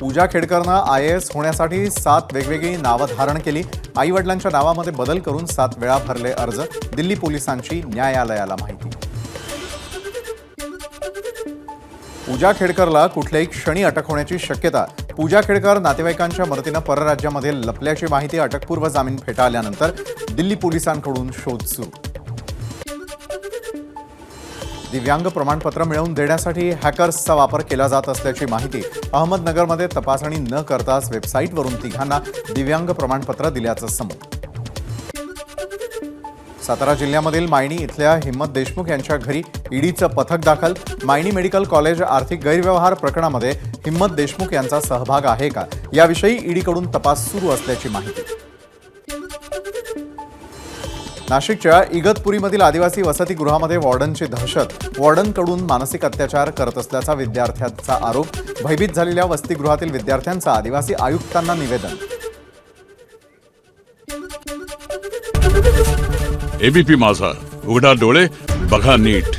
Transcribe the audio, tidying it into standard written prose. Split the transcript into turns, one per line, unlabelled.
पूजा खेडकरनं IAS होण्यासाठी 7 वेगवेगळी नावं धारण केली। आई वडिलांच्या नावामध्ये बदल करून 7 वेळा भरले अर्ज। दिल्ली पोलिसांची न्यायालयाला माहिती। पूजा खेडकरला कुठल्याही क्षणी अटक होण्याची शक्यता। पूजा खेडकर नातेवाईकांच्या मदतीने परराज्यामध्ये लपल्याची माहिती। अटकपूर्व जामीन फेटाळल्यानंतर दिल्ली पोलिसांकडून शोध सुरू। दिव्यांग प्रमाणपत्र मिळवून देण्यासाठी हॅकर्सचा वापर केला जात असल्याची माहिती। अहमदनगरमध्ये तपासणी न करताच वेबसाईटवरून तिघांना दिव्यांग प्रमाणपत्र दिल्याचं समोर। सातारा जिल्ह्यामधील मायणी इथल्या हिम्मत देशमुख यांच्या घरी ईडीचं पथक दाखल। मायणी मेडिकल कॉलेज आर्थिक गैरव्यवहार प्रकरणामध्ये हिम्मत देशमुख यांचा सहभाग आहे का याविषयी ईडीकडून तपास सुरू असल्याची माहिती। नाशिकच्या इगतपुरीमधील आदिवासी वसतिगृहामध्ये वॉर्डनची दहशत। वॉर्डनकडून मानसिक अत्याचार करत असल्याचा विद्यार्थ्यांचा आरोप। भयभीत झालेल्या वसतिगृहातील विद्यार्थ्यांचा आदिवासी आयुक्तांना निवेदन।
एबीपी माझा, उघडा डोळे बघा नीट।